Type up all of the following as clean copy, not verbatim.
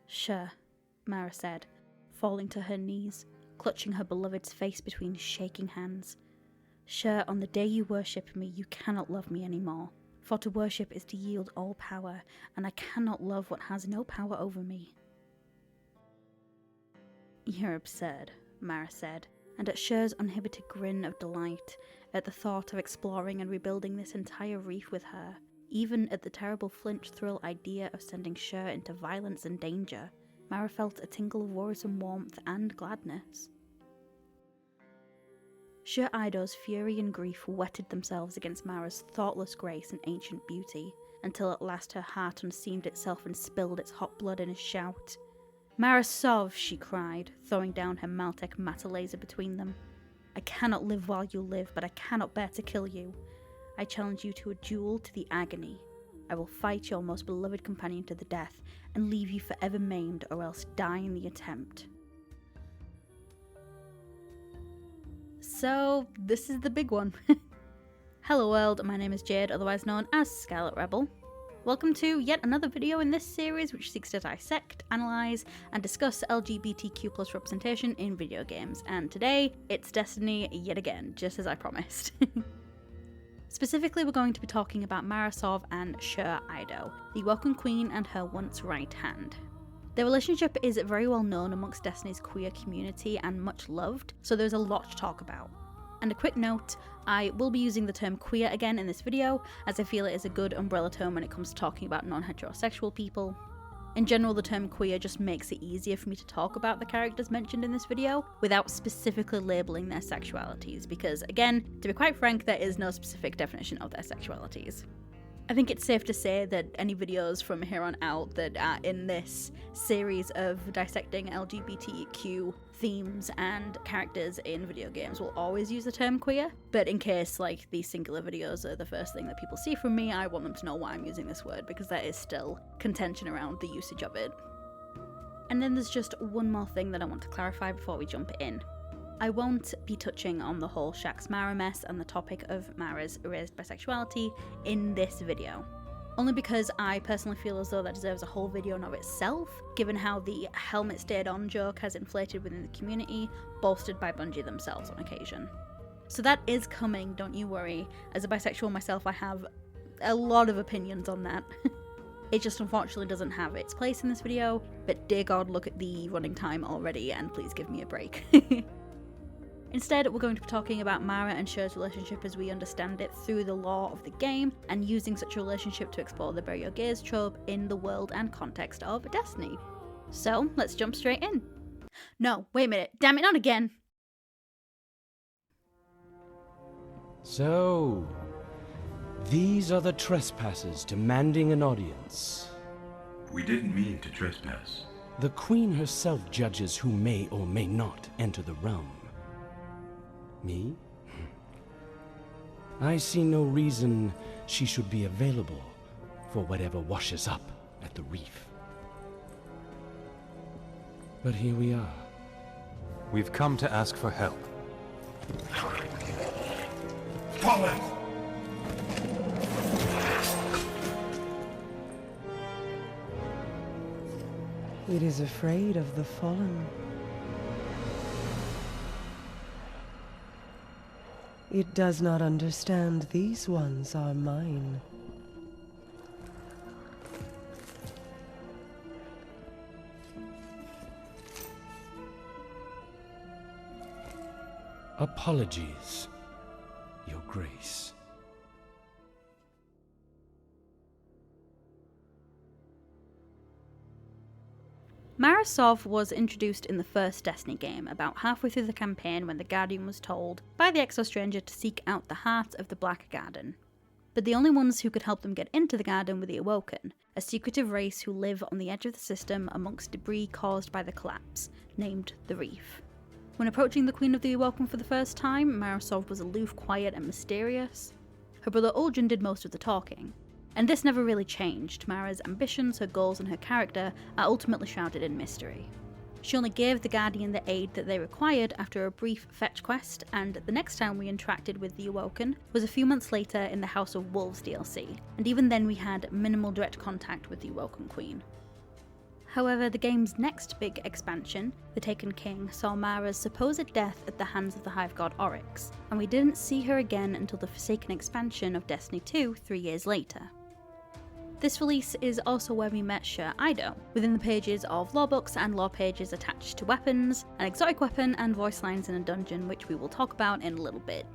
Sjur, Mara said, falling to her knees, clutching her beloved's face between shaking hands. Sjur, on the day you worship me, you cannot love me anymore. For to worship is to yield all power, and I cannot love what has no power over me. You're absurd, Mara said, and at Sjur's uninhibited grin of delight, at the thought of exploring and rebuilding this entire reef with her, even at the terrible flinch-thrill idea of sending Sjur into violence and danger, Mara felt a tingle of worrisome warmth and gladness. Sjur Eido's fury and grief whetted themselves against Mara's thoughtless grace and ancient beauty, until at last her heart unseamed itself and spilled its hot blood in a shout. "Mara Sov," she cried, throwing down her Maltec matter laser between them. "I cannot live while you live, but I cannot bear to kill you. I challenge you to a duel to the agony. I will fight your most beloved companion to the death, and leave you forever maimed, or else die in the attempt." So, this is the big one. Hello world, my name is Jade, otherwise known as Scarlet Rebel. Welcome to yet another video in this series which seeks to dissect, analyse, and discuss LGBTQ+ representation in video games, and today, it's Destiny yet again, just as I promised. Specifically, we're going to be talking about Mara Sov and Sjur Eido, the Welcome Queen and her once right hand. Their relationship is very well known amongst Destiny's queer community and much loved, so there's a lot to talk about. And a quick note, I will be using the term queer again in this video, as I feel it is a good umbrella term when it comes to talking about non-heterosexual people. In general, the term queer just makes it easier for me to talk about the characters mentioned in this video, without specifically labelling their sexualities, because again, to be quite frank, there is no specific definition of their sexualities. I think it's safe to say that any videos from here on out that are in this series of dissecting LGBTQ themes and characters in video games will always use the term queer, but in case like these singular videos are the first thing that people see from me, I want them to know why I'm using this word, because there is still contention around the usage of it. And then there's just one more thing that I want to clarify before we jump in. I won't be touching on the whole Shaxx Mara mess and the topic of Mara's erased bisexuality in this video. Only because I personally feel as though that deserves a whole video in of itself, given how the helmet stayed on joke has inflated within the community, bolstered by Bungie themselves on occasion. So that is coming, don't you worry. As a bisexual myself, I have a lot of opinions on that. It just unfortunately doesn't have its place in this video, but dear God, look at the running time already and please give me a break. Instead, we're going to be talking about Mara and Sjur's relationship as we understand it through the lore of the game, and using such a relationship to explore the Bury Your Gays trope in the world and context of Destiny. So, let's jump straight in. No, wait a minute, damn it, not again! So, these are the trespassers demanding an audience. We didn't mean to trespass. The Queen herself judges who may or may not enter the realm. Me? I see no reason she should be available for whatever washes up at the reef. But here we are. We've come to ask for help. Fallen! It is afraid of the fallen. It does not understand these ones are mine. Apologies, Your Grace. Mara Sov was introduced in the first Destiny game, about halfway through the campaign when the Guardian was told by the Exostranger to seek out the heart of the Black Garden. But the only ones who could help them get into the Garden were the Awoken, a secretive race who live on the edge of the system amongst debris caused by the collapse, named the Reef. When approaching the Queen of the Awoken for the first time, Mara Sov was aloof, quiet, and mysterious. Her brother Uldren did most of the talking. And this never really changed. Mara's ambitions, her goals, and her character are ultimately shrouded in mystery. She only gave the Guardian the aid that they required after a brief fetch quest, and the next time we interacted with the Awoken was a few months later in the House of Wolves DLC, and even then we had minimal direct contact with the Awoken Queen. However, the game's next big expansion, The Taken King, saw Mara's supposed death at the hands of the Hive God Oryx, and we didn't see her again until the Forsaken expansion of Destiny 2 3 years later. This release is also where we met Sjur Eido, within the pages of lore books and lore pages attached to weapons, an exotic weapon, and voice lines in a dungeon, which we will talk about in a little bit.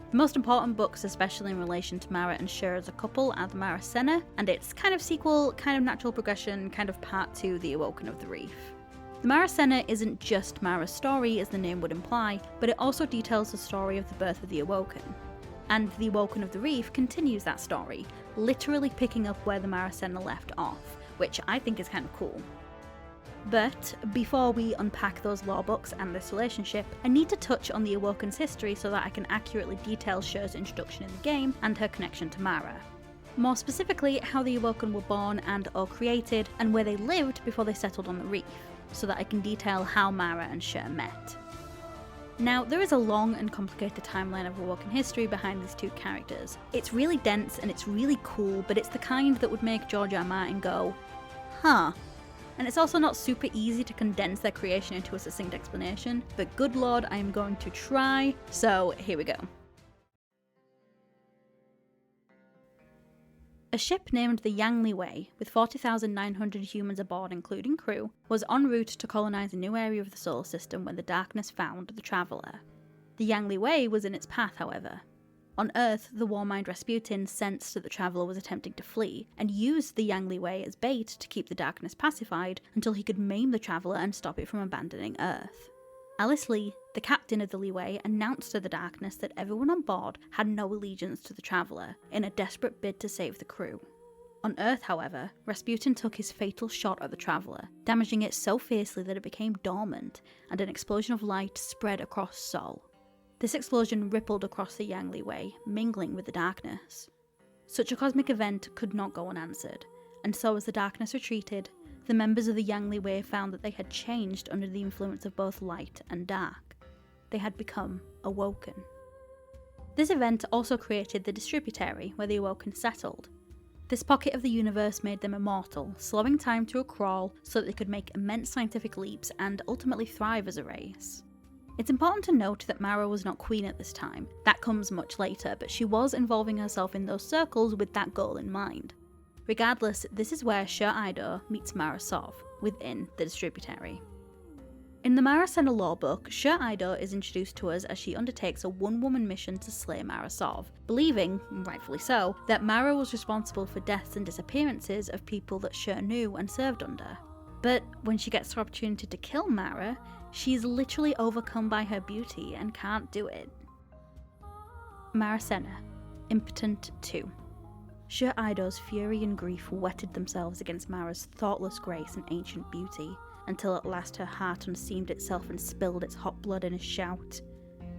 The most important books, especially in relation to Mara and Sjur as a couple, are the Mara Senna, and its kind of sequel, kind of natural progression, kind of part 2, The Awoken of the Reef. The Mara Senna isn't just Mara's story, as the name would imply, but it also details the story of the birth of the Awoken. And The Awoken of the Reef continues that story, literally picking up where the Mara Senna left off, which I think is kind of cool. But before we unpack those lore books and this relationship, I need to touch on the Awoken's history so that I can accurately detail Sjur's introduction in the game and her connection to Mara. More specifically, how the Awoken were born and or created, and where they lived before they settled on the reef, so that I can detail how Mara and Sjur met. Now, there is a long and complicated timeline of Awoken history behind these two characters. It's really dense and it's really cool, but it's the kind that would make George R. R. Martin go, huh. And it's also not super easy to condense their creation into a succinct explanation, but good lord, I am going to try, so here we go. A ship named the Yangli Wei, with 40,900 humans aboard including crew, was en route to colonise a new area of the solar system when the darkness found the Traveller. The Yangli Wei was in its path, however. On Earth, the war-mind Rasputin sensed that the Traveller was attempting to flee, and used the Yangli Wei as bait to keep the darkness pacified until he could maim the Traveller and stop it from abandoning Earth. Alice Lee, the captain of the Li Wei, announced to the darkness that everyone on board had no allegiance to the Traveller, in a desperate bid to save the crew. On Earth, however, Rasputin took his fatal shot at the Traveller, damaging it so fiercely that it became dormant, and an explosion of light spread across Sol. This explosion rippled across the Yangli Wei, mingling with the darkness. Such a cosmic event could not go unanswered, and so as the darkness retreated, the members of the Yangli Wei found that they had changed under the influence of both light and dark. They had become awoken. This event also created the Distributary, where the Awoken settled. This pocket of the universe made them immortal, slowing time to a crawl so that they could make immense scientific leaps and ultimately thrive as a race. It's important to note that Mara was not queen at this time. That comes much later, but she was involving herself in those circles with that goal in mind. Regardless, this is where Sjur Eido meets Mara Sov, within the Distributary. In the Mara Senna lore book, Sjur Eido is introduced to us as she undertakes a one-woman mission to slay Mara Sov, believing, rightfully so, that Mara was responsible for deaths and disappearances of people that Sjur knew and served under. But when she gets the opportunity to kill Mara, she's literally overcome by her beauty and can't do it. Mara Senna, Impotent 2. Sjur Eido's fury and grief whetted themselves against Mara's thoughtless grace and ancient beauty, until at last her heart unseamed itself and spilled its hot blood in a shout.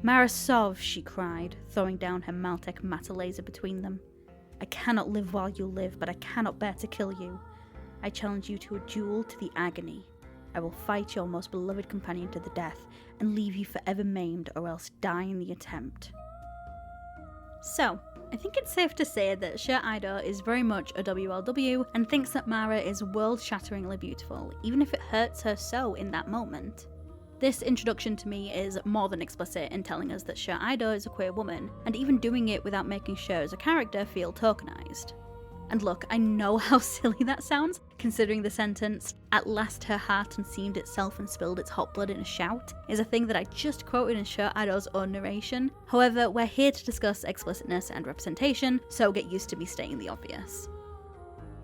"Mara Sov," she cried, throwing down her Maltec matter laser between them. "I cannot live while you live, but I cannot bear to kill you. I challenge you to a duel to the agony. I will fight your most beloved companion to the death, and leave you forever maimed, or else die in the attempt." So, I think it's safe to say that Sjur Eido is very much a WLW and thinks that Mara is world-shatteringly beautiful, even if it hurts her so in that moment. This introduction to me is more than explicit in telling us that Sjur Eido is a queer woman, and even doing it without making Sjur as a character feel tokenized. And look, I know how silly that sounds, considering the sentence, "At last her heart unseamed itself and spilled its hot blood in a shout," is a thing that I just quoted in Sjur Eido's own narration. However, we're here to discuss explicitness and representation, so get used to me stating the obvious.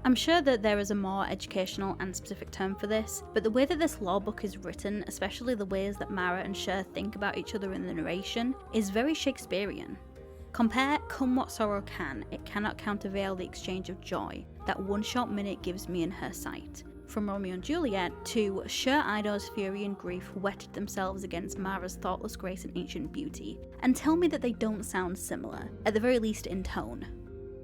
I'm sure that there is a more educational and specific term for this, but the way that this lore book is written, especially the ways that Mara and Sjur think about each other in the narration, is very Shakespearean. Compare Come What Sorrow Can, it cannot countervail the exchange of joy that one short minute gives me in her sight, from Romeo and Juliet, to Sjur Eido's fury and grief whetted themselves against Mara's thoughtless grace and ancient beauty, and tell me that they don't sound similar, at the very least in tone.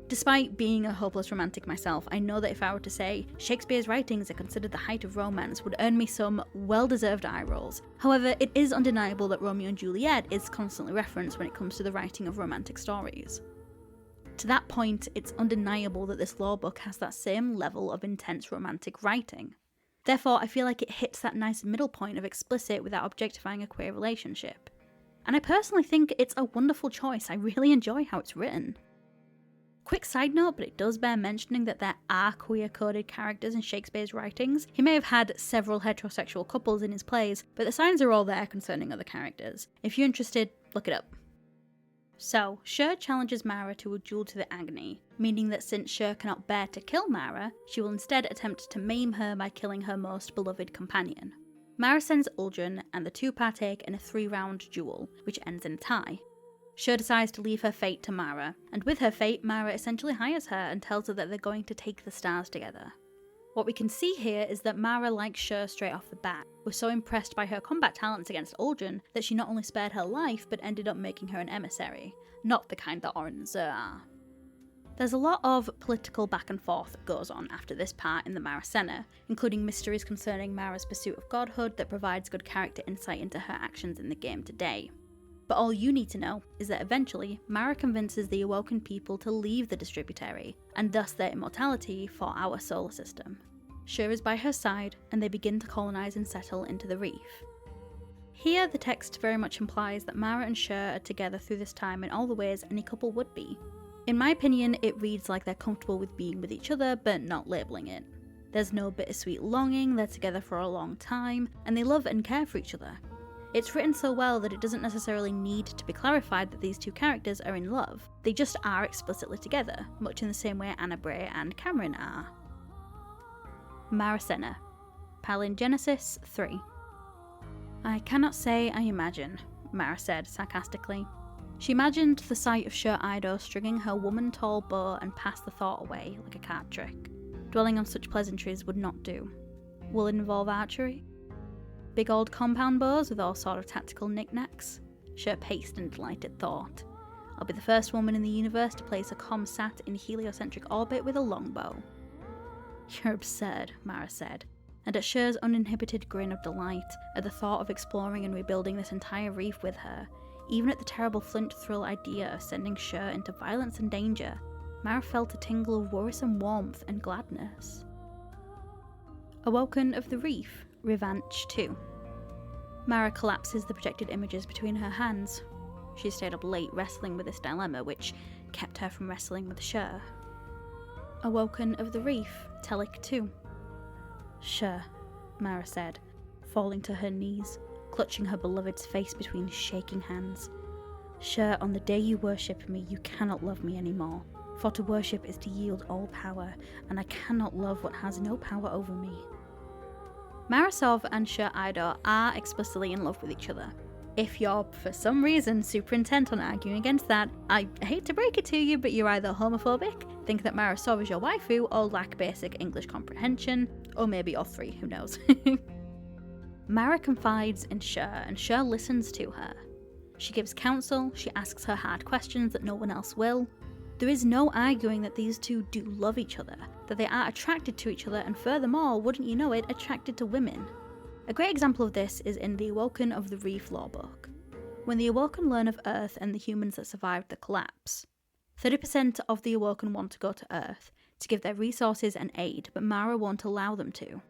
Despite being a hopeless romantic myself, I know that if I were to say Shakespeare's writings are considered the height of romance would earn me some well-deserved eye rolls. However, it is undeniable that Romeo and Juliet is constantly referenced when it comes to the writing of romantic stories. To that point, it's undeniable that this lore book has that same level of intense romantic writing. Therefore, I feel like it hits that nice middle point of explicit without objectifying a queer relationship. And I personally think it's a wonderful choice. I really enjoy how it's written. Quick side note, but it does bear mentioning that there are queer-coded characters in Shakespeare's writings. He may have had several heterosexual couples in his plays, but the signs are all there concerning other characters. If you're interested, look it up. So, Sjur challenges Mara to a duel to the agony, meaning that since Sjur cannot bear to kill Mara, she will instead attempt to maim her by killing her most beloved companion. Mara sends Uldren, and the two partake in a 3-round duel, which ends in a tie. Sjur decides to leave her fate to Mara, and with her fate, Mara essentially hires her and tells her that they're going to take the stars together. What we can see here is that Mara likes Sjur straight off the bat, was so impressed by her combat talents against Uldren that she not only spared her life but ended up making her an emissary, not the kind that Oren and Sjur are. There's a lot of political back and forth that goes on after this part in the Mara Senna, including mysteries concerning Mara's pursuit of godhood that provides good character insight into her actions in the game today. But all you need to know is that eventually, Mara convinces the Awoken people to leave the Distributary, and thus their immortality for our solar system. Sjur is by her side, and they begin to colonise and settle into the reef. Here, the text very much implies that Mara and Sjur are together through this time in all the ways any couple would be. In my opinion, it reads like they're comfortable with being with each other, but not labelling it. There's no bittersweet longing, they're together for a long time, and they love and care for each other. It's written so well that it doesn't necessarily need to be clarified that these two characters are in love. They just are explicitly together, much in the same way Anna Bray and Cameron are. Mara Senna, Palingenesis 3. I cannot say I imagine, Mara said sarcastically. She imagined the sight of Sjur Eido stringing her woman-tall bow and passed the thought away like a card trick. Dwelling on such pleasantries would not do. Will it involve archery? Big old compound bows with all sort of tactical knickknacks? Sjur paced in delighted thought. I'll be the first woman in the universe to place a comsat in heliocentric orbit with a longbow. You're absurd, Mara said, and at Sjur's uninhibited grin of delight at the thought of exploring and rebuilding this entire reef with her, even at the terrible flint thrill idea of sending Sjur into violence and danger, Mara felt a tingle of worrisome warmth and gladness. Awoken of the Reef, Revanche 2. Mara collapses the projected images between her hands. She stayed up late wrestling with this dilemma, which kept her from wrestling with Sjur. Awoken of the Reef, Telic 2. Sjur, Mara said, falling to her knees, clutching her beloved's face between shaking hands. Sjur, on the day you worship me, you cannot love me anymore. For to worship is to yield all power, and I cannot love what has no power over me. Mara Sov and Sjur Eido are explicitly in love with each other. If you're, for some reason, super intent on arguing against that, I hate to break it to you, but you're either homophobic, think that Mara Sov is your waifu, or lack basic English comprehension, or maybe all three, who knows. Mara confides in Sjur, and Sjur listens to her. She gives counsel, she asks her hard questions that no one else will. There is no arguing that these two do love each other, that they are attracted to each other, and furthermore, wouldn't you know it, attracted to women. A great example of this is in the Awoken of the Reef lorebook. When the Awoken learn of Earth and the humans that survived the collapse, 30% of the Awoken want to go to Earth, to give their resources and aid, but Mara won't allow them to.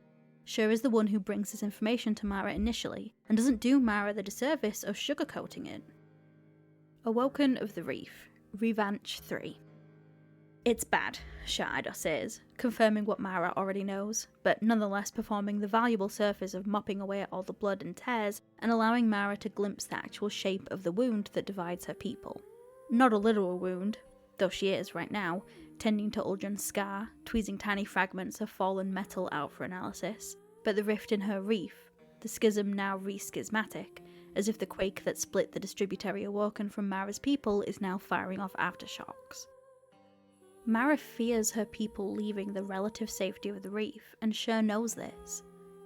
Sjur is the one who brings this information to Mara initially, and doesn't do Mara the disservice of sugarcoating it. Awoken of the Reef, Revanche 3. It's bad, Sjur Eido says, confirming what Mara already knows, but nonetheless performing the valuable service of mopping away all the blood and tears and allowing Mara to glimpse the actual shape of the wound that divides her people. Not a literal wound, though she is right now, tending to Uldren's scar, tweezing tiny fragments of fallen metal out for analysis, but the rift in her reef, the schism now re-schismatic, as if the quake that split the Distributary Awoken from Mara's people is now firing off aftershocks. Mara fears her people leaving the relative safety of the reef, and Sjur knows this.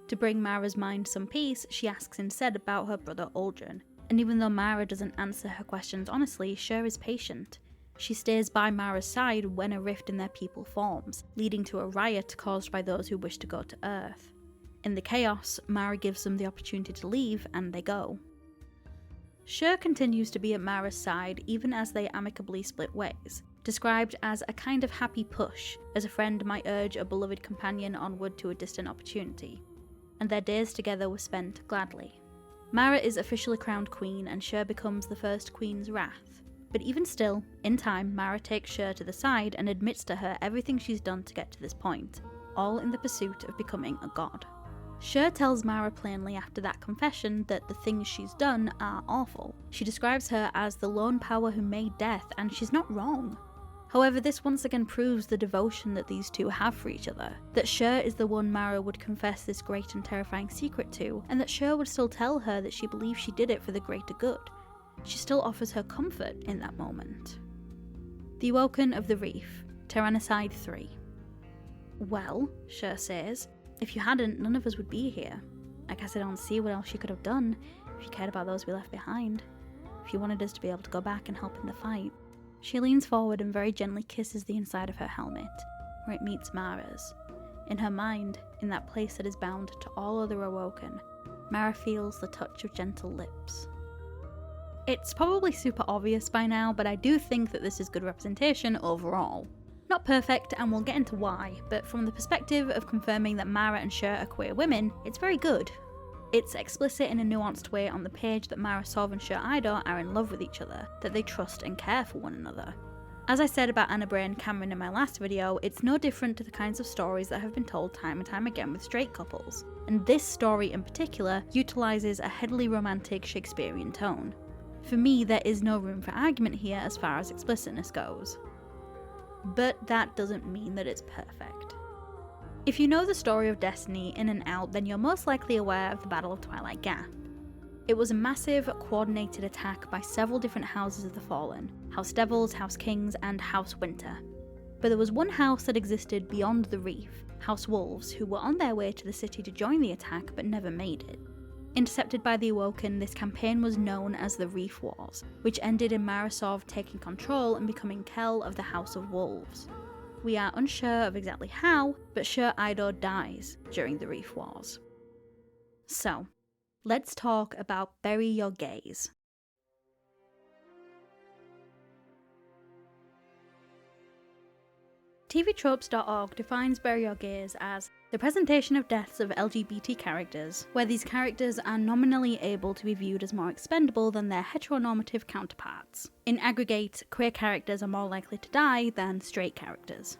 To bring Mara's mind some peace, she asks instead about her brother Uldren, and even though Mara doesn't answer her questions honestly, Sjur is patient. She stays by Mara's side when a rift in their people forms, leading to a riot caused by those who wish to go to Earth. In the chaos, Mara gives them the opportunity to leave, and they go. Sjur continues to be at Mara's side even as they amicably split ways, described as a kind of happy push, as a friend might urge a beloved companion onward to a distant opportunity. and their days together were spent gladly. Mara is officially crowned queen, and Sjur becomes the first Queen's Wrath. But even still, in time, Mara takes Sjur to the side and admits to her everything she's done to get to this point, all in the pursuit of becoming a god. Sjur tells Mara plainly after that confession that the things she's done are awful. She describes her as the lone power who made death, and she's not wrong. However, this once again proves the devotion that these two have for each other, that Sjur is the one Mara would confess this great and terrifying secret to, and that Sjur would still tell her that she believes she did it for the greater good. She still offers her comfort in that moment. The Awoken of the Reef, Tyrannicide 3. Well, Sjur says, if you hadn't, none of us would be here. I guess I don't see what else you could have done if you cared about those we left behind. If you wanted us to be able to go back and help in the fight. She leans forward and very gently kisses the inside of her helmet, where it meets Mara's. In her mind, in that place that is bound to all other Awoken, Mara feels the touch of gentle lips. It's probably super obvious by now, but I do think that this is good representation overall. Not perfect, and we'll get into why, but from the perspective of confirming that Mara and Sjur are queer women, it's very good. It's explicit in a nuanced way on the page that Mara, Sov and Sjur Eido are in love with each other, that they trust and care for one another. As I said about Anna Bray and Cameron in my last video, it's no different to the kinds of stories that have been told time and time again with straight couples, and this story in particular utilises a heavily romantic Shakespearean tone. For me, there is no room for argument here as far as explicitness goes. But that doesn't mean that it's perfect. If you know the story of Destiny in and out, then you're most likely aware of the Battle of Twilight Gap. It was a massive, coordinated attack by several different houses of the Fallen, House Devils, House Kings, and House Winter. But there was one house that existed beyond the reef, House Wolves, who were on their way to the city to join the attack but never made it. Intercepted by the Awoken, this campaign was known as the Reef Wars, which ended in Mara Sov taking control and becoming Kell of the House of Wolves. We are unsure of exactly how, but Sjur Eido dies during the Reef Wars. So, let's talk about Bury Your Gays. TVTropes.org defines Bury Your Gays as the presentation of deaths of LGBT characters, where these characters are nominally able to be viewed as more expendable than their heteronormative counterparts. In aggregate, queer characters are more likely to die than straight characters.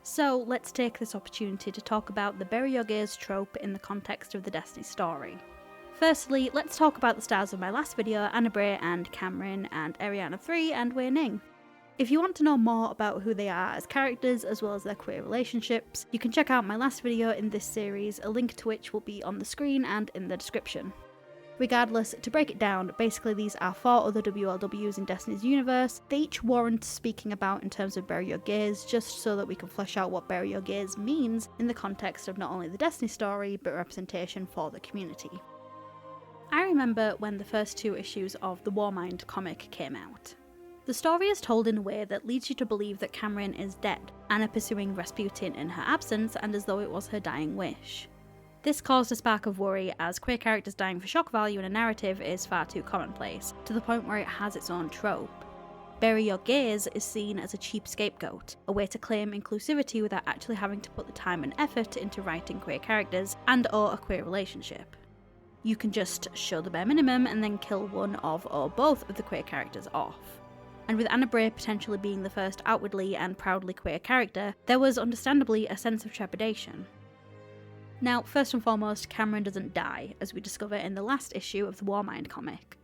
So let's take this opportunity to talk about the Bury Your Gays trope in the context of the Destiny story. Firstly, let's talk about the stars of my last video, Anna Bray and Cameron and Ariana 3 and Wei Ning. If you want to know more about who they are as characters as well as their queer relationships, you can check out my last video in this series, a link to which will be on the screen and in the description. Regardless, to break it down, basically these are 4 other WLWs in Destiny's universe. They each warrant speaking about in terms of Bury Your Gays, just so that we can flesh out what Bury Your Gays means in the context of not only the Destiny story, but representation for the community. I remember when the first 2 issues of the Warmind comic came out. The story is told in a way that leads you to believe that Cameron is dead, Anna pursuing Rasputin in her absence and as though it was her dying wish. This caused a spark of worry, as queer characters dying for shock value in a narrative is far too commonplace, to the point where it has its own trope. Bury Your Gays is seen as a cheap scapegoat, a way to claim inclusivity without actually having to put the time and effort into writing queer characters and or a queer relationship. You can just show the bare minimum and then kill one of or both of the queer characters off. And with Anna Bray potentially being the first outwardly and proudly queer character, there was understandably a sense of trepidation. Now, first and foremost, Cameron doesn't die, as we discover in the last issue of the Warmind comic.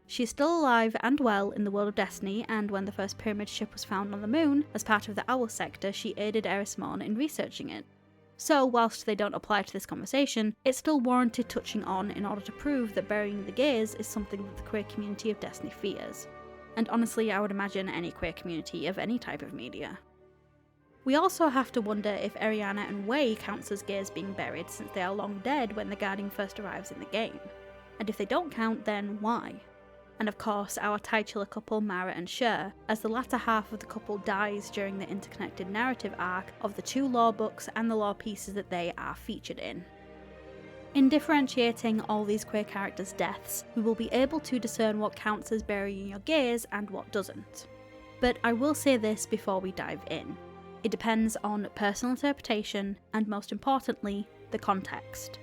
She is still alive and well in the world of Destiny, and when the first pyramid ship was found on the moon, as part of the Owl sector, she aided Erismon in researching it. So, whilst they don't apply to this conversation, it's still warranted touching on in order to prove that burying the gays is something that the queer community of Destiny fears. And honestly, I would imagine any queer community of any type of media. We also have to wonder if Ariana and Wei counts as gays being buried, since they are long dead when the Guardian first arrives in the game. And if they don't count, then why? And of course, our titular couple Mara and Sjur, as the latter half of the couple dies during the interconnected narrative arc of the 2 lore books and the lore pieces that they are featured in. In differentiating all these queer characters' deaths, we will be able to discern what counts as burying your gays and what doesn't. But I will say this before we dive in. It depends on personal interpretation and, most importantly, the context.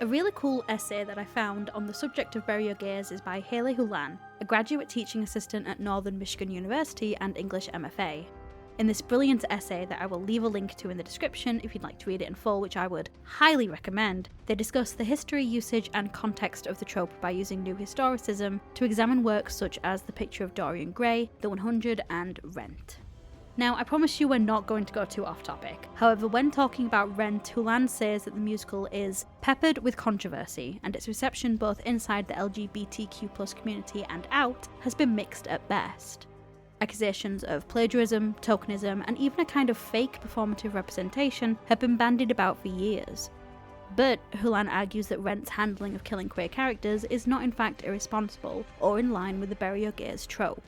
A really cool essay that I found on the subject of Bury Your Gays is by Haley Hulan, a graduate teaching assistant at Northern Michigan University and English MFA. In this brilliant essay that I will leave a link to in the description if you'd like to read it in full, which I would highly recommend, they discuss the history, usage and context of the trope by using new historicism to examine works such as The Picture of Dorian Gray, The 100 and Rent. Now, I promise you we're not going to go too off topic. However, when talking about Rent, Hulan says that the musical is peppered with controversy, and its reception both inside the LGBTQ+ community and out has been mixed at best. Accusations of plagiarism, tokenism, and even a kind of fake performative representation have been bandied about for years. But Hulan argues that Rent's handling of killing queer characters is not in fact irresponsible, or in line with the Bury Your Gays trope.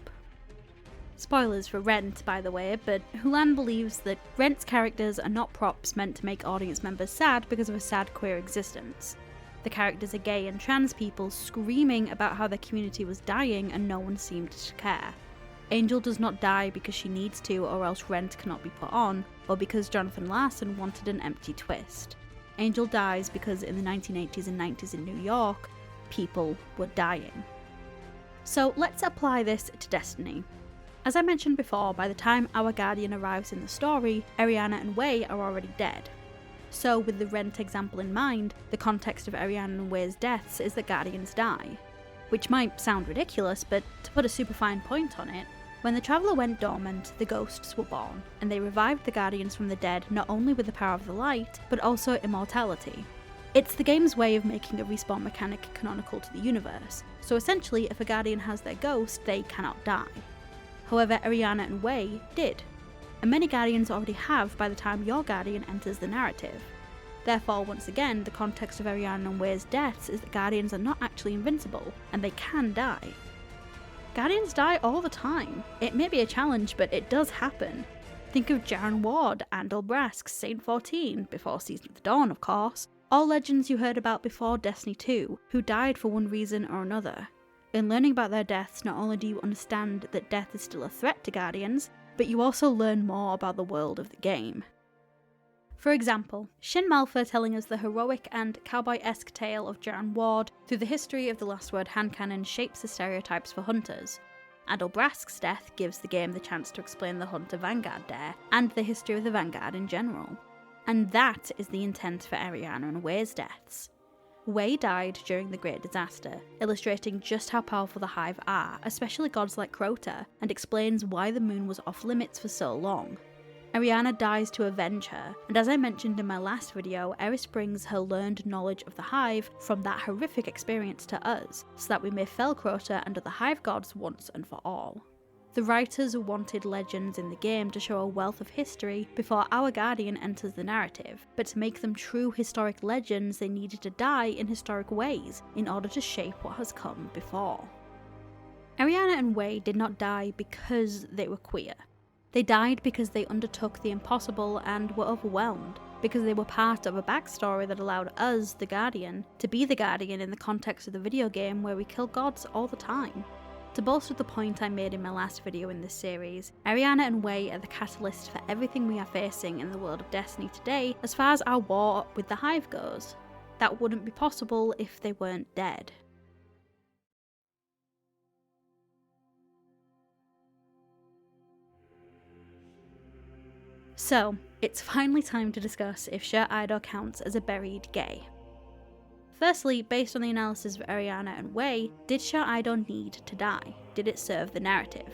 Spoilers for Rent, by the way, but Hulan believes that Rent's characters are not props meant to make audience members sad because of a sad queer existence. The characters are gay and trans people screaming about how their community was dying and no one seemed to care. Angel does not die because she needs to or else Rent cannot be put on, or because Jonathan Larson wanted an empty twist. Angel dies because in the 1980s and 90s in New York, people were dying. So let's apply this to Destiny. As I mentioned before, by the time our Guardian arrives in the story, Ariana and Wei are already dead. So with the Rent example in mind, the context of Ariana and Wei's deaths is that Guardians die. Which might sound ridiculous, but to put a super fine point on it, when the Traveller went dormant, the ghosts were born, and they revived the Guardians from the dead not only with the power of the light, but also immortality. It's the game's way of making a respawn mechanic canonical to the universe, so essentially if a Guardian has their ghost, they cannot die. However, Ariana and Wei did, and many Guardians already have by the time your Guardian enters the narrative. Therefore, once again, the context of Ariana and Wei's deaths is that Guardians are not actually invincible, and they can die. Guardians die all the time. It may be a challenge, but it does happen. Think of Jaren Ward, Andal Brask's Saint 14, before Season of the Dawn of course, all legends you heard about before Destiny 2, who died for one reason or another. In learning about their deaths, not only do you understand that death is still a threat to Guardians, but you also learn more about the world of the game. For example, Shin Malfa telling us the heroic and cowboy-esque tale of Jaren Ward through the history of the Last Word hand cannon shapes the stereotypes for hunters. Andal Brask's death gives the game the chance to explain the Hunter Vanguard dare, and the history of the Vanguard in general. And that is the intent for Ariana and Wei's deaths. Wei died during the Great Disaster, illustrating just how powerful the Hive are, especially gods like Crota, and explains why the moon was off limits for so long. Ariana dies to avenge her, and as I mentioned in my last video, Eris brings her learned knowledge of the Hive from that horrific experience to us, so that we may fell Crota and other Hive gods once and for all. The writers wanted legends in the game to show a wealth of history before our Guardian enters the narrative, but to make them true historic legends they needed to die in historic ways in order to shape what has come before. Ariana and Wei did not die because they were queer. They died because they undertook the impossible and were overwhelmed, because they were part of a backstory that allowed us, the Guardian, to be the Guardian in the context of the video game where we kill gods all the time. To bolster the point I made in my last video in this series, Ariana and Wei are the catalyst for everything we are facing in the world of Destiny today as far as our war with the Hive goes. That wouldn't be possible if they weren't dead. So, it's finally time to discuss if Sjur Eido counts as a buried gay. Firstly, based on the analysis of Ariana and Wei, did Sjur Eido need to die? Did it serve the narrative?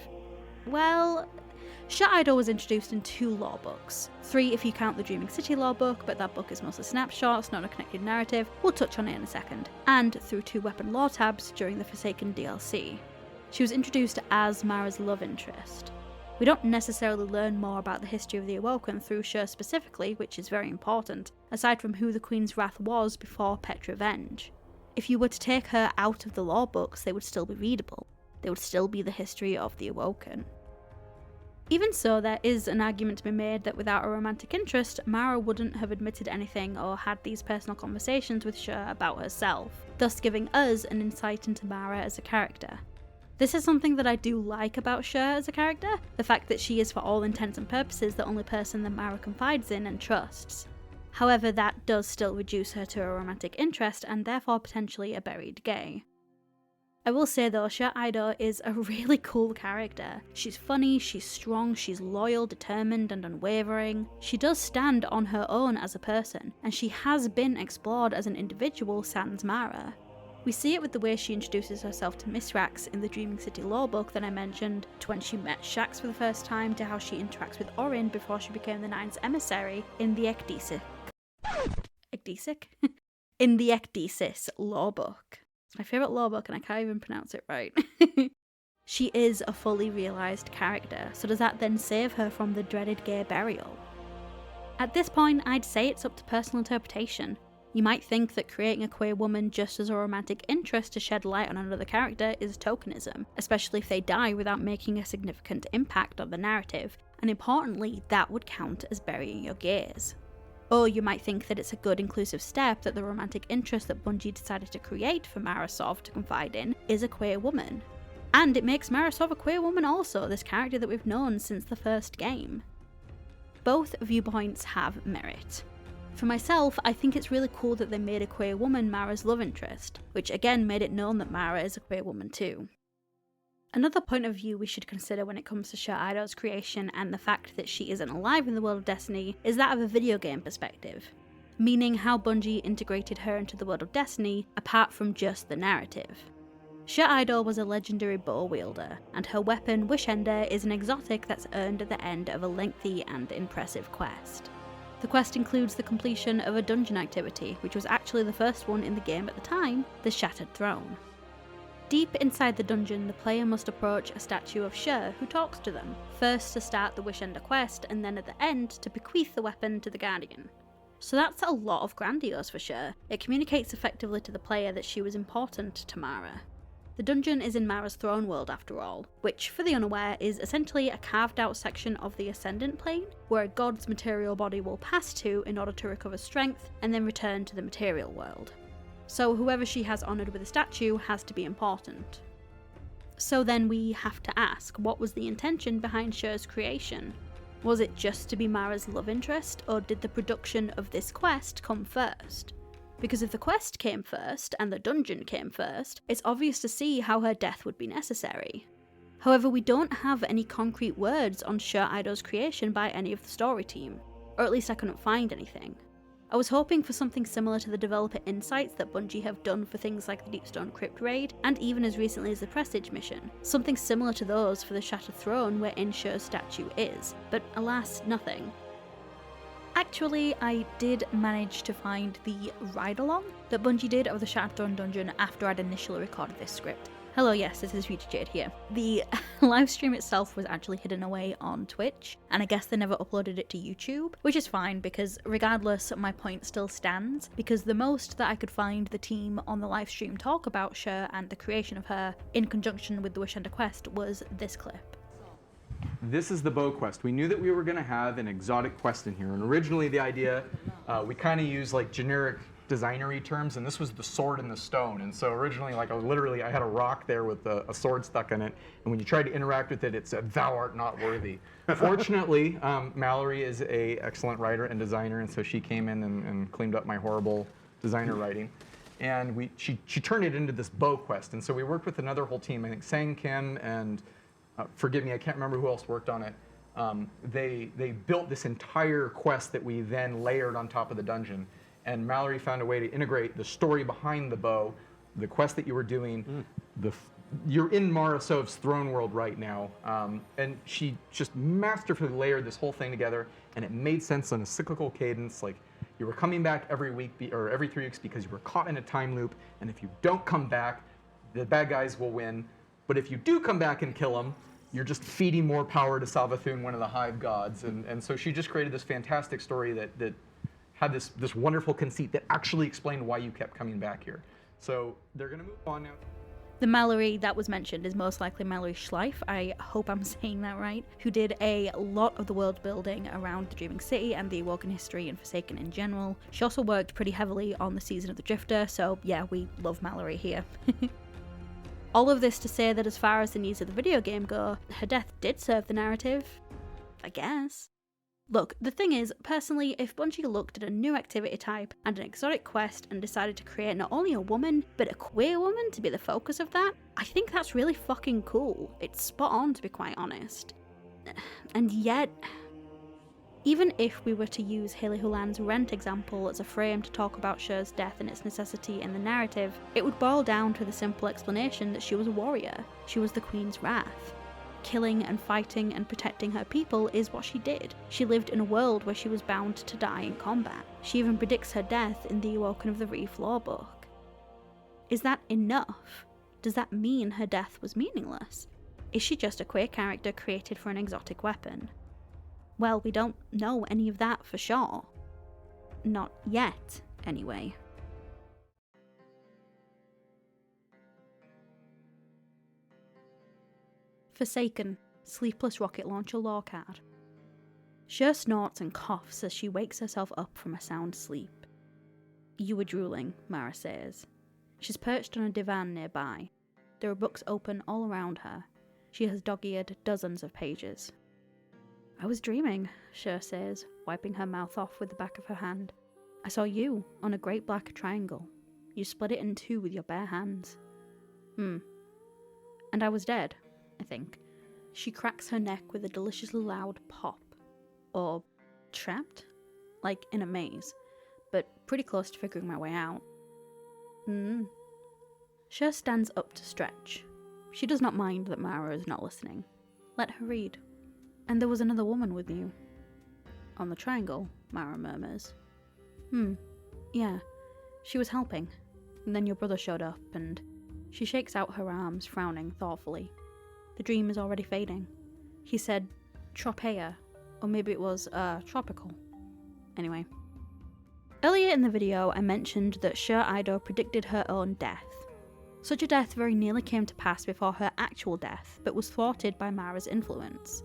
Well, Sjur Eido was introduced in 2 lore books. 3 if you count the Dreaming City lore book, but that book is mostly snapshots, not a connected narrative, we'll touch on it in a second, and through 2 weapon lore tabs during the Forsaken DLC. She was introduced as Mara's love interest. We don't necessarily learn more about the history of the Awoken through Sjur specifically, which is very important, aside from who the Queen's Wrath was before Petra Venge. If you were to take her out of the lore books, they would still be readable. They would still be the history of the Awoken. Even so, there is an argument to be made that without a romantic interest, Mara wouldn't have admitted anything or had these personal conversations with Sjur about herself, thus giving us an insight into Mara as a character. This is something that I do like about Sjur as a character, the fact that she is for all intents and purposes the only person that Mara confides in and trusts. However, that does still reduce her to a romantic interest and therefore potentially a buried gay. I will say though, Sjur Eido is a really cool character. She's funny, she's strong, she's loyal, determined and unwavering. She does stand on her own as a person, and she has been explored as an individual sans Mara. We see it with the way she introduces herself to Mithrax in the Dreaming City lorebook that I mentioned, to when she met Shax for the first time, to how she interacts with Orin before she became the Nine's emissary in the Ecdesic? In the Ecdesis lorebook. It's my favourite lorebook and I can't even pronounce it right. She is a fully realised character, so does that then save her from the dreaded gay burial? At this point, I'd say it's up to personal interpretation. You might think that creating a queer woman just as a romantic interest to shed light on another character is tokenism, especially if they die without making a significant impact on the narrative, and importantly, that would count as burying your gays. Or you might think that it's a good inclusive step that the romantic interest that Bungie decided to create for Mara Sov to confide in is a queer woman. And it makes Mara Sov a queer woman also, this character that we've known since the first game. Both viewpoints have merit. For myself, I think it's really cool that they made a queer woman Mara's love interest, which again made it known that Mara is a queer woman too. Another point of view we should consider when it comes to Sjur Eido's creation and the fact that she isn't alive in the world of Destiny is that of a video game perspective, meaning how Bungie integrated her into the world of Destiny apart from just the narrative. Sjur Eido was a legendary bow wielder, and her weapon, Wishender, is an exotic that's earned at the end of a lengthy and impressive quest. The quest includes the completion of a dungeon activity, which was actually the first one in the game at the time, the Shattered Throne. Deep inside the dungeon, the player must approach a statue of Sjur who talks to them, first to start the Wishender quest and then at the end to bequeath the weapon to the Guardian. So that's a lot of grandiose for Sjur. It communicates effectively to the player that she was important to Mara. The dungeon is in Mara's throne world after all, which for the unaware is essentially a carved out section of the Ascendant Plane, where a god's material body will pass to in order to recover strength and then return to the material world. So whoever she has honoured with a statue has to be important. So then we have to ask, what was the intention behind Sjur's creation? Was it just to be Mara's love interest, or did the production of this quest come first? Because if the quest came first, and the dungeon came first, it's obvious to see how her death would be necessary. However, we don't have any concrete words on Sjur Eido's creation by any of the story team, or at least I couldn't find anything. I was hoping for something similar to the developer insights that Bungie have done for things like the Deepstone Crypt raid, and even as recently as the Prestige mission. Something similar to those for the Shattered Throne wherein Sjur's statue is, but alas, nothing. Actually, I did manage to find the ride-along that Bungie did of the Shattered Throne dungeon after I'd initially recorded this script. Hello, yes, this is Future Jade here. The livestream itself was actually hidden away on Twitch, and I guess they never uploaded it to YouTube, which is fine because regardless, my point still stands, because the most that I could find the team on the livestream talk about Sjur and the creation of her in conjunction with the Wishender quest was this clip. This is the bow quest. We knew that we were going to have an exotic quest in here, and originally the idea, we kind of used like generic designery terms, and this was the sword and the stone. And so originally, like I had a rock there with a sword stuck in it, and when you tried to interact with it, it said, "Thou art not worthy." Fortunately, Mallory is an excellent writer and designer, and so she came in and cleaned up my horrible designer writing. And she turned it into this bow quest. And so we worked with another whole team, I think Sang Kim and, forgive me, I can't remember who else worked on it. They built this entire quest that we then layered on top of the dungeon. And Mallory found a way to integrate the story behind the bow, the quest that you were doing. You're in Mara Sov's throne world right now, and she just masterfully layered this whole thing together, and it made sense on a cyclical cadence. Like you were coming back every week or every 3 weeks because you were caught in a time loop, and if you don't come back, the bad guys will win. But if you do come back and kill them, you're just feeding more power to Savathun, one of the hive gods. And so she just created this fantastic story that had this wonderful conceit that actually explained why you kept coming back here. So they're going to move on now. The Mallory that was mentioned is most likely Mallory Schleif, I hope I'm saying that right, who did a lot of the world building around the Dreaming City and the Awoken history and Forsaken in general. She also worked pretty heavily on the season of the Drifter, so yeah, we love Mallory here. All of this to say that as far as the needs of the video game go, her death did serve the narrative, I guess. Look, the thing is, personally, if Bungie looked at a new activity type and an exotic quest and decided to create not only a woman, but a queer woman to be the focus of that, I think that's really fucking cool. It's spot on, to be quite honest. And yet, even if we were to use Haley Hulan's Rent example as a frame to talk about Sjur's death and its necessity in the narrative, it would boil down to the simple explanation that she was a warrior. She was the Queen's wrath. Killing and fighting and protecting her people is what she did. She lived in a world where she was bound to die in combat. She even predicts her death in the Awoken of the Reef lawbook. Is that enough? Does that mean her death was meaningless? Is she just a queer character created for an exotic weapon? Well, we don't know any of that for sure. Not yet, anyway. Forsaken, Sleepless Rocket Launcher lore card. Sjur snorts and coughs as she wakes herself up from a sound sleep. You were drooling, Mara says. She's perched on a divan nearby. There are books open all around her. She has dog-eared dozens of pages. I was dreaming, Sjur says, wiping her mouth off with the back of her hand. I saw you on a great black triangle. You split it in two with your bare hands. And I was dead, I think. She cracks her neck with a deliciously loud pop. Or trapped? Like in a maze, but pretty close to figuring my way out. Sjur stands up to stretch. She does not mind that Mara is not listening. Let her read. And there was another woman with you. On the triangle, Mara murmurs. Yeah. She was helping. And then your brother showed up, and she shakes out her arms, frowning thoughtfully. The dream is already fading. He said, Tropea, or maybe it was, tropical. Anyway. Earlier in the video, I mentioned that Sjur Eido predicted her own death. Such a death very nearly came to pass before her actual death, but was thwarted by Mara's influence.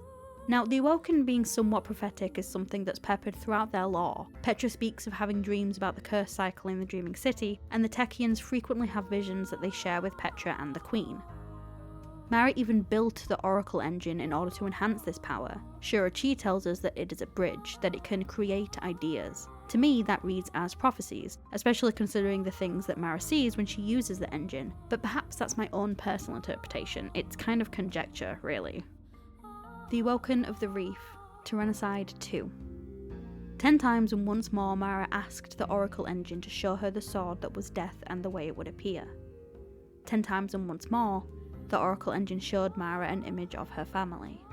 Now, the Awoken being somewhat prophetic is something that's peppered throughout their lore. Petra speaks of having dreams about the curse cycle in the Dreaming City, and the Techians frequently have visions that they share with Petra and the Queen. Mara even built the Oracle engine in order to enhance this power. Sjur tells us that it is a bridge, that it can create ideas. To me, that reads as prophecies, especially considering the things that Mara sees when she uses the engine, but perhaps that's my own personal interpretation. It's kind of conjecture, really. The Awoken of the Reef, Tyrannicide 2. 10 times and once more Mara asked the Oracle engine to show her the sword that was death and the way it would appear. 10 times and once more, the Oracle engine showed Mara an image of her family.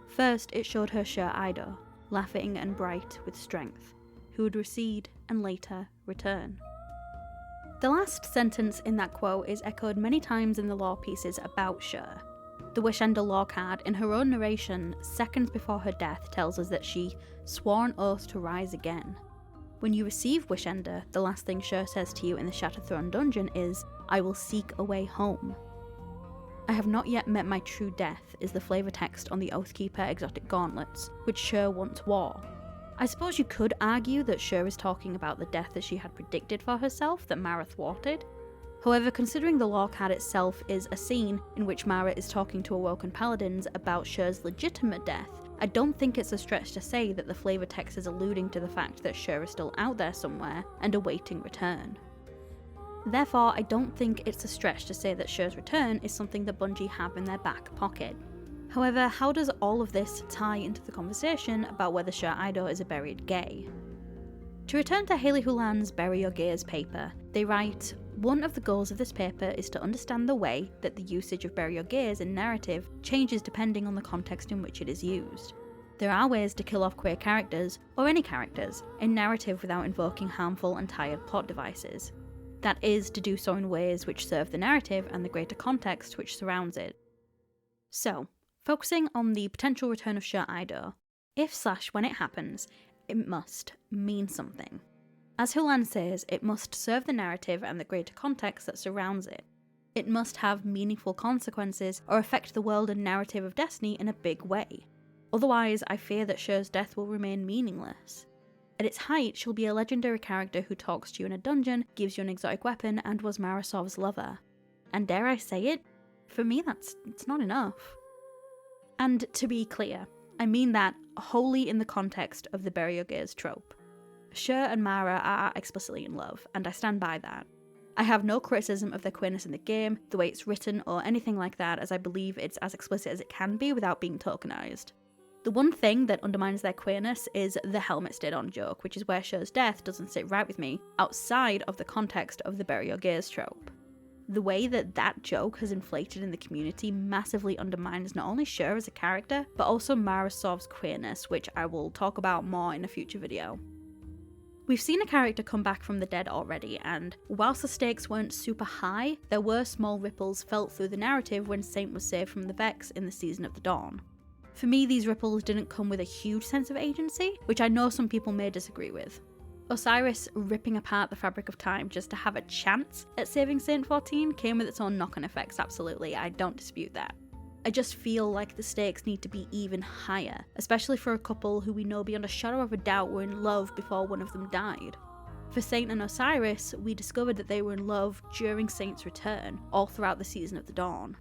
First, it showed her Sjur Eido, laughing and bright with strength, who would recede and later return. The last sentence in that quote is echoed many times in the lore pieces about Sjur. The Wishender lore card, in her own narration, seconds before her death, tells us that she swore an oath to rise again. When you receive Wishender, the last thing Sjur says to you in the Shattered Throne dungeon is, I will seek a way home. I have not yet met my true death is the flavor text on the Oathkeeper exotic gauntlets, which Sjur once wore. I suppose you could argue that Sjur is talking about the death that she had predicted for herself that Mara thwarted. However, considering the lore card itself is a scene in which Mara is talking to Awoken Paladins about Sjur's legitimate death, I don't think it's a stretch to say that the flavor text is alluding to the fact that Sjur is still out there somewhere and awaiting return. Therefore, I don't think it's a stretch to say that Sjur's return is something that Bungie have in their back pocket. However, how does all of this tie into the conversation about whether Sjur Eido is a buried gay? To return to Haley Hulan's Bury Your Gays paper, they write, one of the goals of this paper is to understand the way that the usage of Bury Your Gays in narrative changes depending on the context in which it is used. There are ways to kill off queer characters, or any characters, in narrative without invoking harmful and tired plot devices. That is, to do so in ways which serve the narrative and the greater context which surrounds it. So, focusing on the potential return of Sjur Eido, if/when it happens, it must mean something. As Hulan says, it must serve the narrative and the greater context that surrounds it. It must have meaningful consequences or affect the world and narrative of Destiny in a big way. Otherwise, I fear that Sjur's death will remain meaningless. At its height, she'll be a legendary character who talks to you in a dungeon, gives you an exotic weapon, and was Mara Sov's lover. And dare I say it, for me it's not enough. And to be clear, I mean that wholly in the context of the bury your gays trope. Sjur and Mara are explicitly in love, and I stand by that. I have no criticism of their queerness in the game, the way it's written, or anything like that, as I believe it's as explicit as it can be without being tokenized. The one thing that undermines their queerness is the helmet stayed on joke, which is where Sjur's death doesn't sit right with me, outside of the context of the bury your gays trope. The way that joke has inflated in the community massively undermines not only Sjur as a character, but also Mara Sov's queerness, which I will talk about more in a future video. We've seen a character come back from the dead already, and whilst the stakes weren't super high, there were small ripples felt through the narrative when Saint was saved from the Vex in the Season of the Dawn. For me, these ripples didn't come with a huge sense of agency, which I know some people may disagree with. Osiris ripping apart the fabric of time just to have a chance at saving Saint 14 came with its own knock-on effects, absolutely, I don't dispute that. I just feel like the stakes need to be even higher, especially for a couple who we know beyond a shadow of a doubt were in love before one of them died. For Saint and Osiris, we discovered that they were in love during Saint's return, all throughout the Season of the Dawn.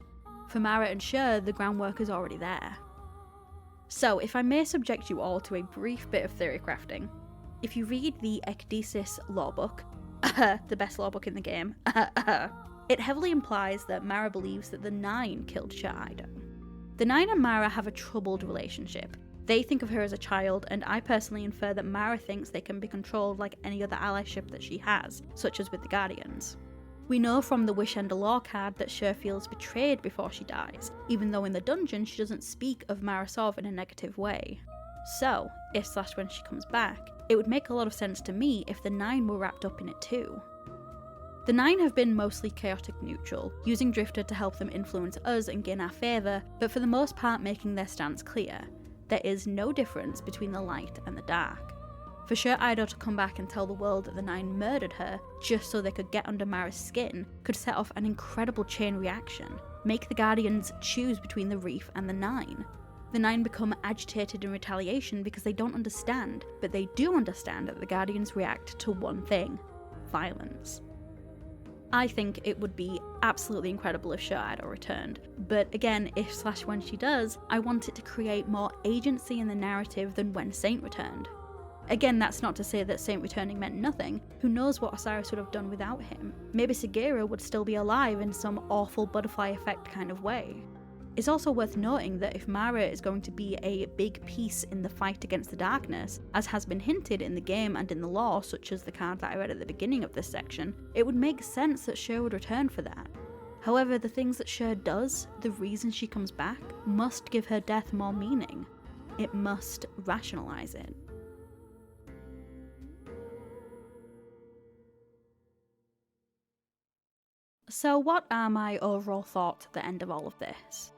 For Mara and Sjur, the groundwork is already there. So, if I may subject you all to a brief bit of theory crafting, if you read the Ecdysis lawbook, the best lawbook in the game, it heavily implies that Mara believes that the Nine killed Sjur Eido. The Nine and Mara have a troubled relationship. They think of her as a child, and I personally infer that Mara thinks they can be controlled like any other allyship that she has, such as with the Guardians. We know from the Wish End a Law card that Sjur feels betrayed before she dies, even though in the dungeon she doesn't speak of Mara Sov in a negative way. So, if/when she comes back, it would make a lot of sense to me if the Nine were wrapped up in it too. The Nine have been mostly chaotic neutral, using Drifter to help them influence us and gain our favour, but for the most part making their stance clear. There is no difference between the light and the dark. For Sjur Eido to come back and tell the world that the Nine murdered her just so they could get under Mara's skin could set off an incredible chain reaction, make the Guardians choose between the Reef and the Nine. The Nine become agitated in retaliation because they don't understand, but they do understand that the Guardians react to one thing: violence. I think it would be absolutely incredible if Sjur Eido returned, but again, if/when she does, I want it to create more agency in the narrative than when Saint returned. Again, that's not to say that Saint returning meant nothing. Who knows what Osiris would have done without him? Maybe Sagira would still be alive in some awful butterfly effect kind of way. It's also worth noting that if Mara is going to be a big piece in the fight against the darkness, as has been hinted in the game and in the lore, such as the card that I read at the beginning of this section, it would make sense that Sjur would return for that. However, the things that Sjur does, the reason she comes back, must give her death more meaning. It must rationalize it. So what are my overall thoughts at the end of all of this?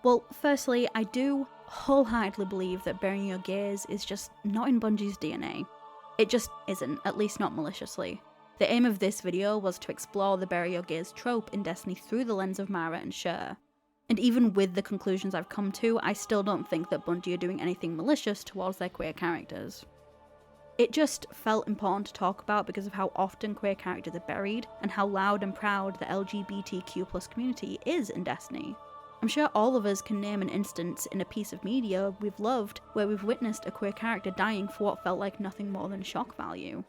Well, firstly, I do wholeheartedly believe that burying your gays is just not in Bungie's DNA. It just isn't, at least not maliciously. The aim of this video was to explore the bury your gays trope in Destiny through the lens of Mara and Sjur. And even with the conclusions I've come to, I still don't think that Bungie are doing anything malicious towards their queer characters. It just felt important to talk about because of how often queer characters are buried, and how loud and proud the LGBTQ+ community is in Destiny. I'm sure all of us can name an instance in a piece of media we've loved where we've witnessed a queer character dying for what felt like nothing more than shock value.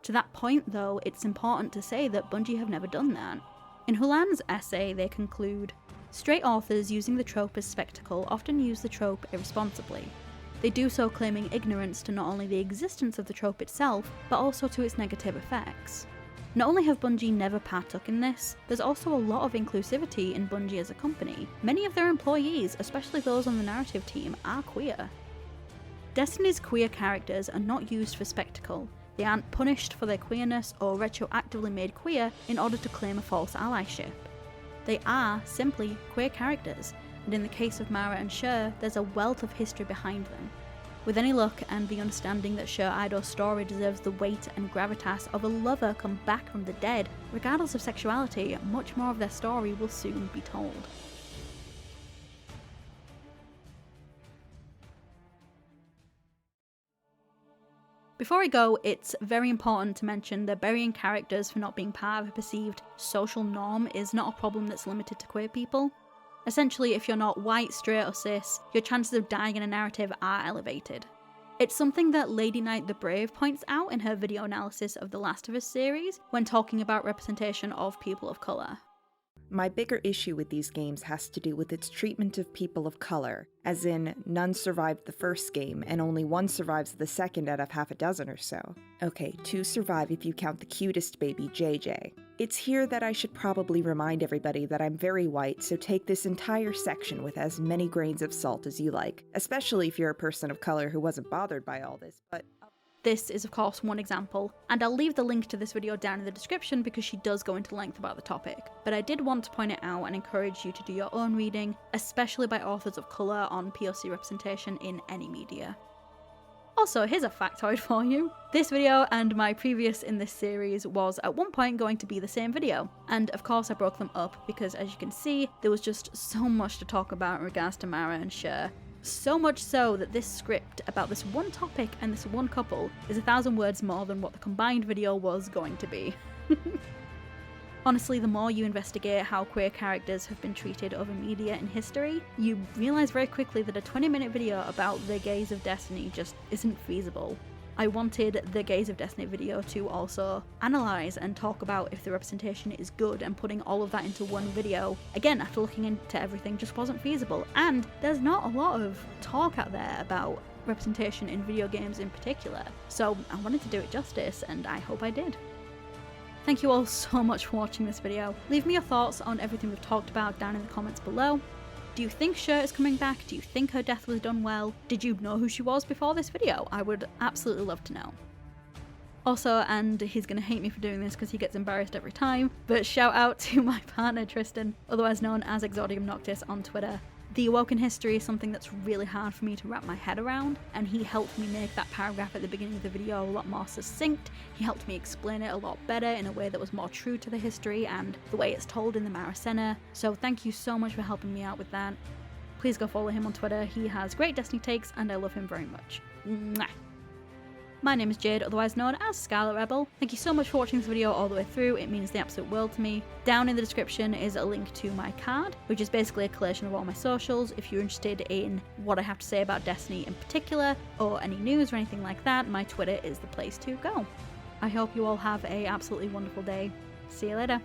To that point though, it's important to say that Bungie have never done that. In Hulan's essay they conclude, "Straight authors using the trope as spectacle often use the trope irresponsibly. They do so claiming ignorance to not only the existence of the trope itself, but also to its negative effects." Not only have Bungie never partook in this, there's also a lot of inclusivity in Bungie as a company. Many of their employees, especially those on the narrative team, are queer. Destiny's queer characters are not used for spectacle. They aren't punished for their queerness or retroactively made queer in order to claim a false allyship. They are simply queer characters, and in the case of Mara and Sjur, there's a wealth of history behind them. With any luck and the understanding that Sjur Eido's story deserves the weight and gravitas of a lover come back from the dead, regardless of sexuality, much more of their story will soon be told. Before I go, it's very important to mention that burying characters for not being part of a perceived social norm is not a problem that's limited to queer people. Essentially, if you're not white, straight, or cis, your chances of dying in a narrative are elevated. It's something that Lady Knight the Brave points out in her video analysis of the Last of Us series when talking about representation of people of colour. My bigger issue with these games has to do with its treatment of people of color, as in, none survived the first game, and only one survives the second out of half a dozen or so. Okay, 2 survive if you count the cutest baby, JJ. It's here that I should probably remind everybody that I'm very white, so take this entire section with as many grains of salt as you like, especially if you're a person of color who wasn't bothered by all this, but... This is of course one example, and I'll leave the link to this video down in the description because she does go into length about the topic, but I did want to point it out and encourage you to do your own reading, especially by authors of colour on POC representation in any media. Also, here's a factoid for you. This video and my previous in this series was at one point going to be the same video, and of course I broke them up because, as you can see, there was just so much to talk about in regards to Mara and Sjur. So much so that this script about this one topic and this one couple is 1,000 words more than what the combined video was going to be. Honestly, the more you investigate how queer characters have been treated over media in history, you realise very quickly that a 20-minute video about the gays of Destiny just isn't feasible. I wanted the Gays of Destiny video to also analyse and talk about if the representation is good, and putting all of that into one video, again after looking into everything, just wasn't feasible. And there's not a lot of talk out there about representation in video games in particular, so I wanted to do it justice, and I hope I did. Thank you all so much for watching this video. Leave me your thoughts on everything we've talked about down in the comments below. Do you think Sjur is coming back? Do you think her death was done well? Did you know who she was before this video? I would absolutely love to know. Also, and he's gonna hate me for doing this because he gets embarrassed every time, but shout out to my partner Tristan, otherwise known as Exordium Noctis on Twitter. The Awoken history is something that's really hard for me to wrap my head around, and he helped me make that paragraph at the beginning of the video a lot more succinct. He helped me explain it a lot better in a way that was more true to the history and the way it's told in the Maracena, so thank you so much for helping me out with that. Please go follow him on Twitter, he has great Destiny takes and I love him very much. Mwah. My name is Jade, otherwise known as Scarlet Rebel. Thank you so much for watching this video all the way through, it means the absolute world to me. Down in the description is a link to my card, which is basically a collation of all my socials. If you're interested in what I have to say about Destiny in particular, or any news or anything like that, my Twitter is the place to go. I hope you all have an absolutely wonderful day. See you later.